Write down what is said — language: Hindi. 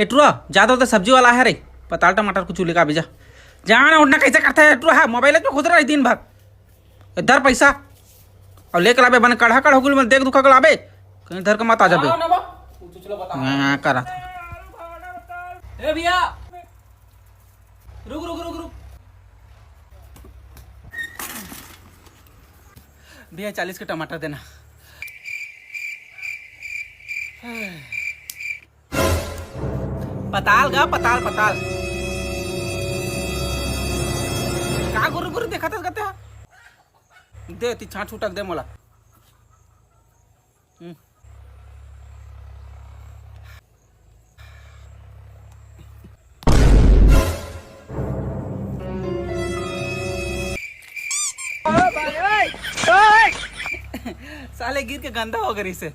एटुआ ज्यादा तो सब्जी वाला है रे, पताल टमाटर कुछ लेकर भेजा। जाना उठना कैसे करता है एटुआ? है मोबाइल में खुद रहा दिन भर इधर पैसा और लेकर लाबे बने कढ़ा कढ़ा गुल में देख दुखा कर लाबे कहीं इधर का मत आ जाबे। हां करा ए भैया रुक रुक रुक रुक भैया 40 के टमाटर देना। पताल गा पताल पताल का गुरु गुरु देखा था कहते हैं दे ती छाट छूटक दे मोला। साले गिर के गंदा हो गई से।